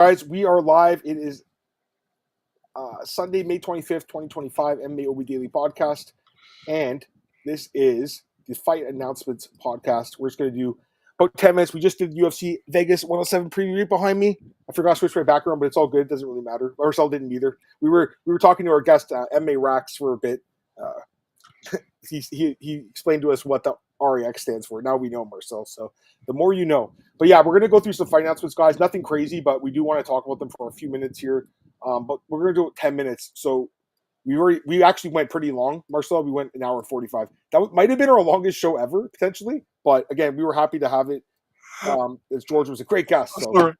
Guys, we are live. It is Sunday, May 25th, 2025, MMAOB Daily Podcast. And this is the Fight Announcements Podcast. We're just going to do about 10 minutes. We just did UFC Vegas 107 preview right behind me. I forgot to switch my background, but it's all good. It doesn't really matter. Marcel didn't either. We were talking to our guest, MMA Rax, for a bit. He explained to us what the REX stands for. Now we know, Marcel. So the more you know. But yeah, we're going to go through some fight announcements, guys. Nothing crazy, but we do want to talk about them for a few minutes here. But we're going to do it 10 minutes. So we actually went pretty long, Marcel. We went an hour and 45. That might have been our longest show ever, potentially. But again, we were happy to have it. As George was a great guest. So. Sorry.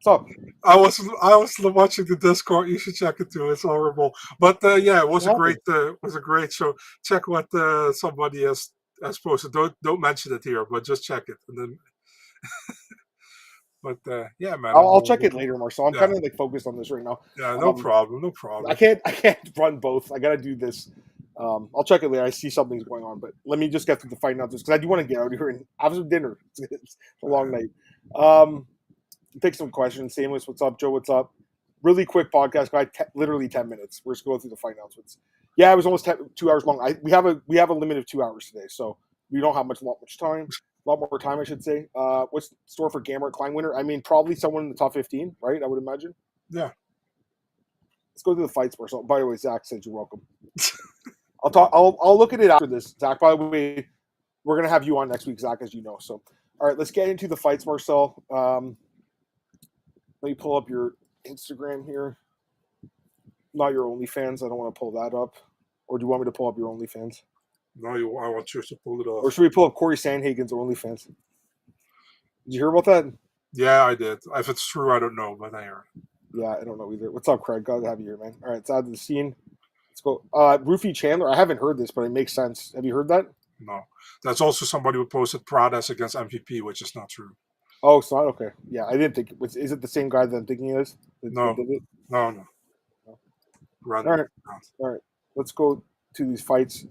What's up? I was watching the Discord. You should check it too. It's horrible, but yeah, it was a great show. Check what somebody has posted. Don't mention it here, but just check it and then. But yeah, man. I'll check it later, Marcel. I'm kind of like focused on this right now. Yeah, no problem. I can't run both. I got to do this. I'll check it later. I see something's going on, but let me just get through the fight announcements because I do want to get out of here and have some dinner. It's a long night. Take some questions. Sameless, what's up? Joe, what's up? Really quick podcast, guy. Literally 10 minutes. We're just going through the fight announcements. Yeah, it was almost 2 hours long. We have a limit of 2 hours today, so we don't have lot more time, I should say. What's the store for Gamma Klein winner? I mean, probably someone in the top 15, right? I would imagine. Yeah. Let's go through the fights first. By the way, Zach said you're welcome. I'll look at it after this, Zach. By the way, we're gonna have you on next week, Zach, as you know. So, all right, let's get into the fights, Marcel. Let me pull up your Instagram here. Not your OnlyFans. I don't want to pull that up. Or do you want me to pull up your OnlyFans? No, I want you to pull it up. Or should we pull up Corey Sandhagen's OnlyFans? Did you hear about that? Yeah, I did. If it's true, I don't know, but I heard. Yeah, I don't know either. What's up, Craig? Glad to have you here, man. All right, let's add to the scene. Let's go. Rufy Chandler. I haven't heard this, but it makes sense. Have you heard that? No. That's also somebody who posted Pradas against MVP, which is not true. Oh, it's not? Okay. Yeah, I didn't think it was. Is it the same guy that I'm thinking it is? No. No. All right. Let's go to these fights.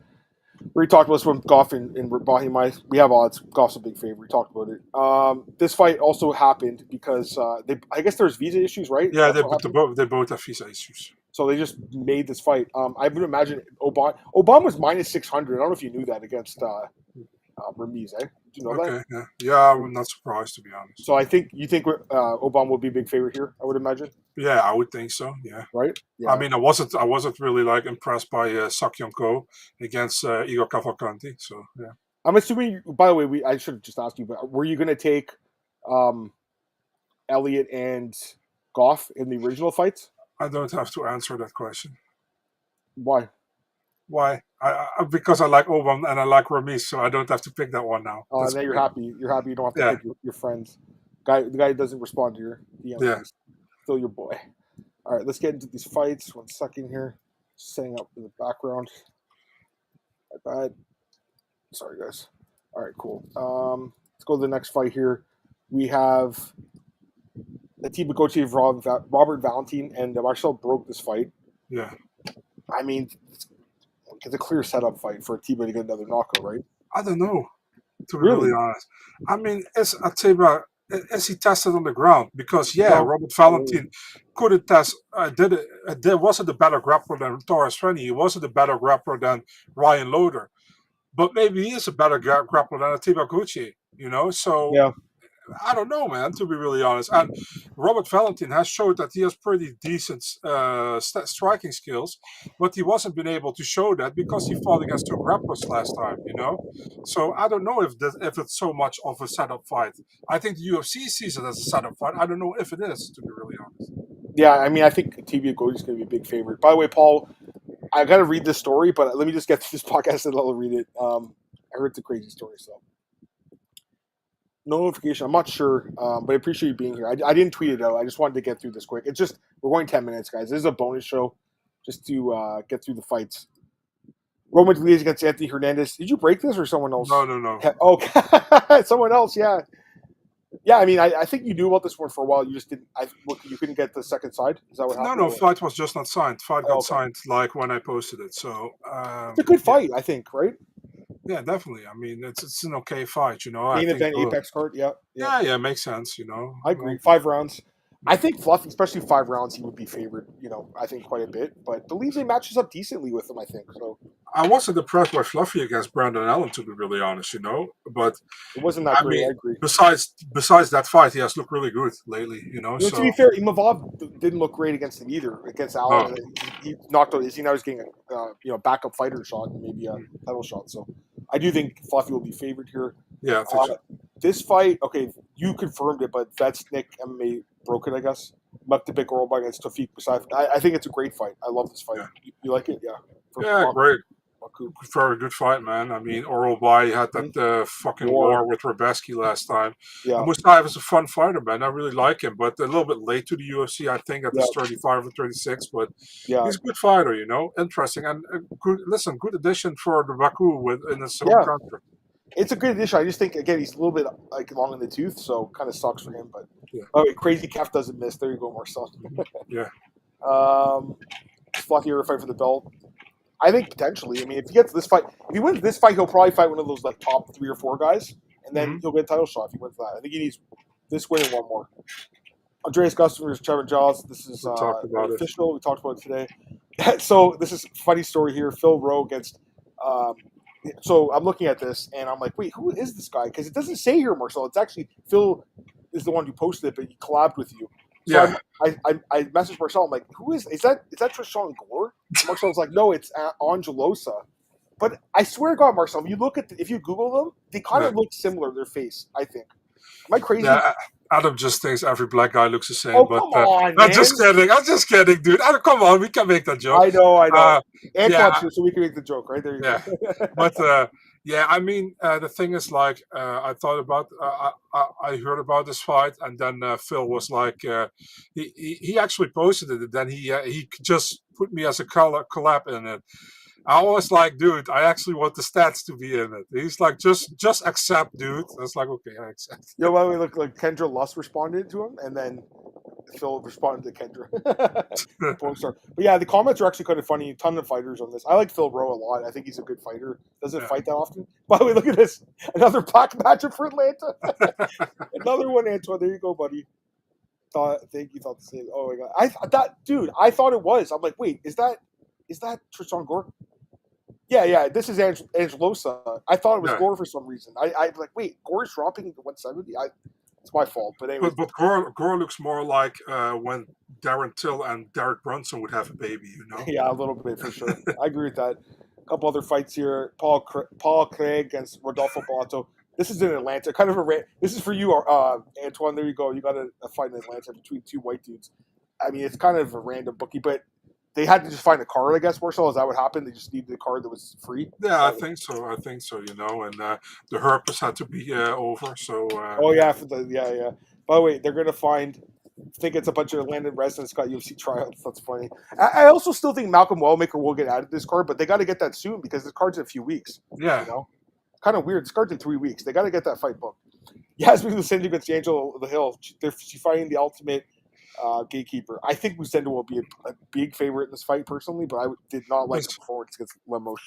We already talked about this one, Goff and Bahimai. We have odds. Goff's a big favorite. We talked about it. This fight also happened because I guess there's visa issues, right? Yeah, they both have visa issues. So they just made this fight. I would imagine Obama was minus 600. I don't know if you knew that against Ramiz, eh? Did you know that? Yeah, I'm not surprised, to be honest. So you think Obama will be a big favorite here, I would imagine? Yeah, I would think so, yeah. Right? Yeah. I mean, I wasn't really like impressed by Sakyong Ko against Igor Cavalcanti, so yeah. I'm assuming, by the way, I should have just asked you, but were you going to take Elliott and Goff in the original fights? I don't have to answer that question. Why? Because I like Obama and I like Ramiz, so I don't have to pick that one now. Oh, now you're happy. You're happy you don't have to pick your friends. The guy doesn't respond to your DMs. Yeah. Still your boy. All right, let's get into these fights. 1 second here. Setting up in the background. My bad. Sorry, guys. All right, cool. Let's go to the next fight here. We have Ateba Gautier, Robert Valentin, and Marcel broke this fight. Yeah. I mean, it's a clear setup fight for Ateba to get another knockout, right? I don't know, to be really honest. I mean, is Ateba, is he tested on the ground? Because, Robert Valentin couldn't test. Wasn't a better grappler than Torres Frenny. He wasn't a better grappler than Ryan Loder. But maybe he is a better grappler than Ateba Gautier, So, yeah. I don't know, man, to be really honest. And Robert Valentin has showed that he has pretty decent striking skills, but he wasn't been able to show that because he fought against two grapplers last time, So I don't know if it's so much of a setup fight. I think the UFC sees it as a setup fight. I don't know if it is, to be really honest. Yeah, I mean, I think Ateba Gautier is going to be a big favorite. By the way, Paul, I got to read this story, but let me just get through this podcast and I'll read it. I heard it's a crazy story, so. No notification. I'm not sure, but I appreciate you being here. I didn't tweet it out. I just wanted to get through this quick. It's just, we're going 10 minutes, guys. This is a bonus show just to get through the fights. Roman Dolidze against Anthony Hernandez. Did you break this or someone else? No. Oh, someone else, yeah. Yeah, I mean, I think you knew about this one for a while. You just didn't. You couldn't get the second side. Is that what happened? No. Fight was just not signed. Fight got signed like when I posted it. So it's a good fight, I think, right? Yeah, definitely. I mean, it's an okay fight, Main event Apex card, yeah. Yeah, makes sense, I agree. 5 rounds. I think Fluffy, especially 5 rounds, he would be favored. I think quite a bit. But Dolidze matches up decently with him. I think so. I wasn't impressed by Fluffy against Brandon Allen, to be really honest. But It wasn't that I great. mean, I agree. besides that fight, he has looked really good lately. To So be fair, Imavov didn't look great against him either. Against Allen, no. he knocked out. Now he's getting a backup fighter shot and maybe a title shot. So I do think Fluffy will be favored here. Yeah, I think so. This fight, okay, you confirmed it, but Vetsnik MMA broke it, I guess. Maktabik Orlbay against Tofik Musayev. I think it's a great fight. I love this fight. Yeah. You like it? Yeah. Yeah, great. Very good fight, man. I mean, Orlbay had that fucking war with Rebeski last time. Yeah. And Musayev is a fun fighter, man. I really like him, but a little bit late to the UFC, I think, at this 35 or 36. But he's a good fighter, Interesting. And good addition for the Baku in his home country. It's a good addition. I just think, again, he's a little bit long in the tooth, so kind of sucks for him. But Crazy Calf doesn't miss. There you go, Marcel. Yeah. Fluffy ever fight for the belt? I think potentially. I mean, if he gets this fight, if he wins this fight, he'll probably fight one of those top 3 or 4 guys, and then he'll get a title shot if he wins that. I think he needs this win and one more. Andreas Gustafsson versus Trevor Giles. This is official. We talked about it today. So this is a funny story here. Phil Rowe against. So I'm looking at this and I'm like, wait, who is this guy? Because it doesn't say here, Marcel. It's actually Phil is the one who posted it, but he collabed with you. So I messaged Marcel. I'm like, who is that? Is that Trishan Gore? Marcel's like, no, it's Angelosa. But I swear to God, Marcel, if you Google them, they kind of look similar. Their face, I think. Am I crazy? Yeah, Adam just thinks every black guy looks the same. Oh, but come on, I'm just kidding, dude. Adam, come on, we can make that joke. I know. Antoine's here, so we can make the joke, right? There you go. But I mean, the thing is, like, I thought about, I heard about this fight, and then Phil was like, he actually posted it, and then he just put me as a collab in it. I was like, dude, I actually want the stats to be in it. He's like, just accept, dude. I was like, okay, I accept. Yo, by the way, look, like Kendra Luss responded to him, and then Phil responded to Kendra. But yeah, the comments are actually kind of funny. A ton of fighters on this. I like Phil Rowe a lot. I think he's a good fighter. Doesn't fight that often. By the way, look at this. Another black matchup for Atlanta. Another one, Antoine. There you go, buddy. I think you thought the same. Oh my God. I thought it was. I'm like, wait, is that Tristan Gore? Yeah. This is Angelosa. I thought it was Gore for some reason. I like, wait, Gore's dropping to 170. It's my fault, but anyway. But Gore looks more like when Darren Till and Derek Brunson would have a baby, Yeah, a little bit for sure. I agree with that. A couple other fights here. Paul Craig against Rodolfo Bellato. This is in Atlanta. Kind of this is for you, Antoine. There you go. You got a fight in Atlanta between 2 white dudes. I mean, it's kind of a random bookie, but they had to just find a card, I guess, Marcel. Is that what happened? They just needed a card that was free? Yeah, I think so, and the herpes had to be over, so... yeah. By the way, they're going to find... I think it's a bunch of Atlanta residents got UFC tryouts. That's funny. I also still think Malcolm Wellmaker will get added to this card, but they got to get that soon because this card's in a few weeks. Yeah. Kind of weird. This card's in 3 weeks. They got to get that fight booked. Yasmin Lucinda against Angela the Hill. She's fighting the ultimate... gatekeeper. I think Musenda will be a big favorite in this fight personally, but I did not like the performance against Lemos.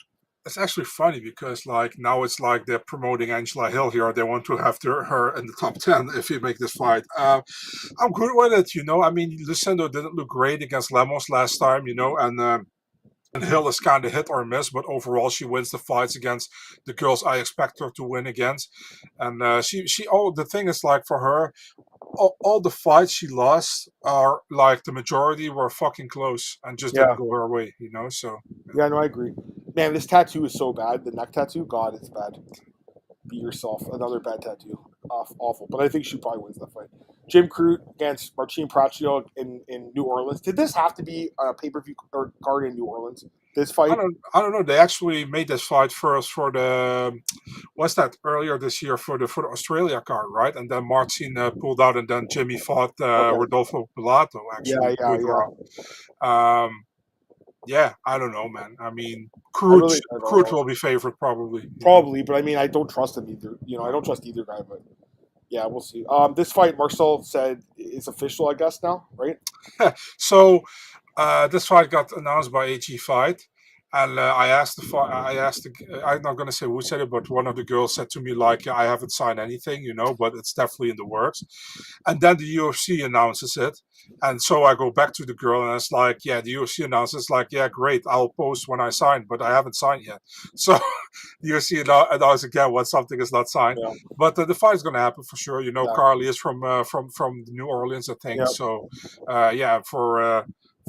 It's actually funny because now it's like they're promoting Angela Hill here. They want to have her in the top 10 if you make this fight. I'm good with it, I mean, Lucindo didn't look great against Lemos last time, and Hill is kind of hit or miss, but overall she wins the fights against the girls I expect her to win against. And the thing is, like, for her, all the fights she lost are like the majority were fucking close and just didn't go her way, so. Yeah, no, I agree. Man, this tattoo is so bad. The neck tattoo, God, it's bad. Be yourself. Another bad tattoo. Awful. But I think she probably wins that fight. Jim Crute against Marcin Praccio in New Orleans. Did this have to be a pay-per-view card in New Orleans? This fight? I don't know. They actually made this fight first for the earlier this year for the Australia card, right? And then Marcin pulled out, and then Jimmy fought Rodolfo Bellato. Actually, yeah. I don't know, man. I mean, Crute will be favored probably. Probably, but I mean, I don't trust him either. I don't trust either guy, but. Yeah, we'll see. This fight, Marcel said, is official, I guess, now, right? So, this fight got announced by AG Fight, And I asked I'm not going to say who said it, but one of the girls said to me, like, I haven't signed anything, but it's definitely in the works. And then the UFC announces it. And so I go back to the girl and it's like, yeah, the UFC announces, like, yeah, great, I'll post when I sign, but I haven't signed yet. So the UFC announces again when something is not signed. Yeah. But the fight is going to happen for sure. Yeah. Carly is from New Orleans, I think. Yeah. So,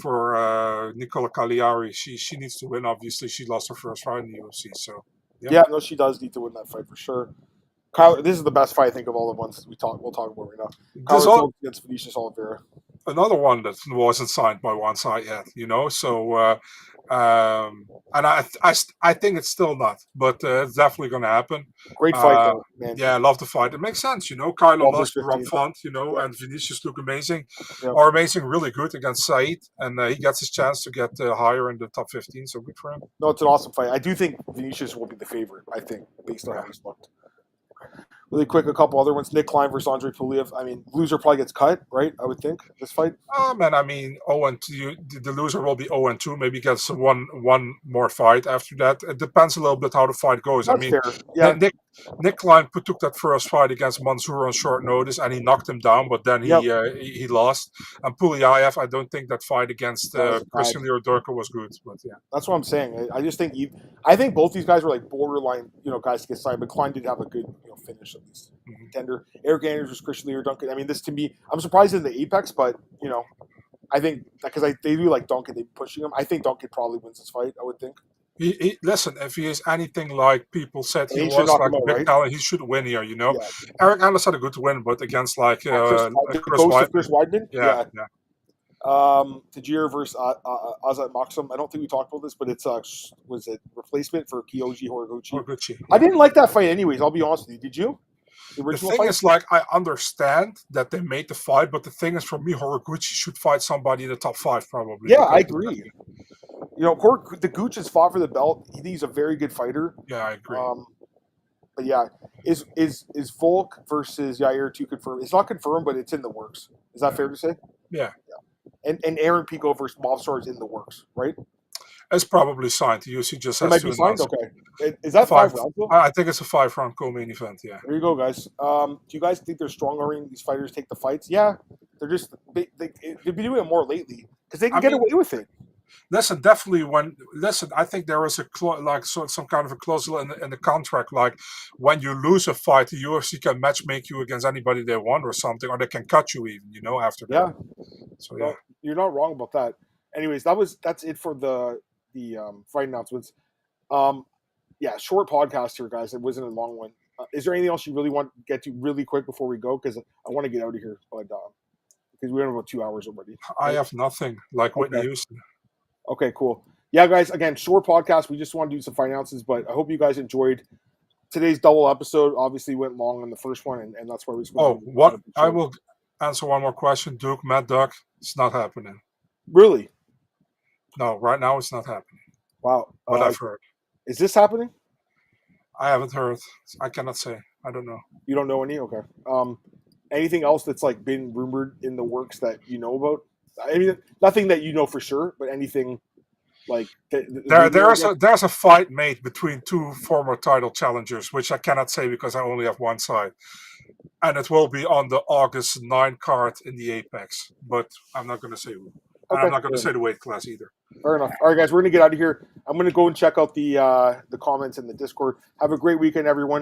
for Nicola Cagliari, she needs to win. Obviously, she lost her first fight in the UFC. So Yeah, no, she does need to win that fight for sure. Kyle, this is the best fight I think of all the ones we'll talk about right now. Kyle against Vinicius Oliveira. Another one that wasn't signed by one side yet, So, and I think it's still not, but it's definitely going to happen. Great fight, though, man. Yeah, I love the fight. It makes sense, Kylo lost to Rob Font, and Vinicius look amazing, or amazing, really good against Said, and he gets his chance to get higher in the top 15. So good for him. No, it's an awesome fight. I do think Vinicius will be the favorite. I think based on how he's looked. Really quick, a couple other ones. Nick Klein versus Andre Puliev. I mean, loser probably gets cut, right? I would think this fight. Man, I mean, 0-2. The loser will be 0-2. Maybe gets one more fight after that. It depends a little bit how the fight goes. That's fair. Yeah. Nick Klein took that first fight against Mansour on short notice, and he knocked him down. But then he lost. And Puliev, I don't think that fight against Christian Leodorka was good. But yeah, that's what I'm saying. I just think I think both these guys were like borderline, guys to get signed. But Klein did have a good, finish at least. Contender. Eric Anders was Christian Leodorka. I mean, this to me, I'm surprised in the Apex, but I think because they do like Duncan, they're pushing him. I think Duncan probably wins this fight. I would think. Listen, if he is anything like people said he was, like a big talent, he should win here. Yeah. Eric Anders had a good win, but against like Chris Weidman. Yeah. Tajir versus Azat Maxim. I don't think we talked about this, but it's was it replacement for Kyoji Horiguchi? I didn't like that fight, anyways. I'll be honest with you. Did you? The thing is, like, I understand that they made the fight, but the thing is, for me, Horiguchi should fight somebody in the top 5, probably. Yeah, I agree. The Gooch has fought for the belt. He's a very good fighter. Yeah, I agree. But yeah, is Volk versus Yair too confirmed? It's not confirmed, but it's in the works. Is that fair to say? Yeah. And Aaron Pico versus Movsar is in the works, right? It's probably signed. The UFC just has to be signed. Okay, is that 5 rounds? I think it's a 5-round co-main event. Yeah. There you go, guys. Do you guys think they're strong arming these fighters take the fights? Yeah, they're just they've been doing it more lately because they can get away with it. Listen, definitely. I think there is some kind of a clause in the contract, like when you lose a fight, the UFC can matchmake you against anybody they want or something, or they can cut you even, after that. Yeah. So yeah, you're not wrong about that. Anyways, that's it for the fight announcements. Short podcast here, guys. It wasn't a long one. Is there anything else you really want to get to really quick before we go? Because I want to get out of here, but because we have about 2 hours already. I have nothing like Whitney Houston. Okay, cool. Yeah, guys, again, short podcast. We just want to do some finances, but I hope you guys enjoyed today's double episode. Obviously went long on the first one, and that's why we're I will answer one more question. Duke, Mad Dog, it's not happening. Really? No, right now it's not happening. Wow. What I've heard. Is this happening? I haven't heard. I cannot say. I don't know. You don't know any? Okay. Anything else that's like been rumored in the works that you know about? I mean, nothing that you know for sure, but anything like there's a fight made between 2 former title challengers, which I cannot say because I only have one side, and it will be on the August 9 card in the Apex. But I'm not going to say who. Okay. I'm not going to say the weight class either. Fair enough. All right, guys, we're going to get out of here. I'm going to go and check out the comments in the Discord. Have a great weekend, everyone.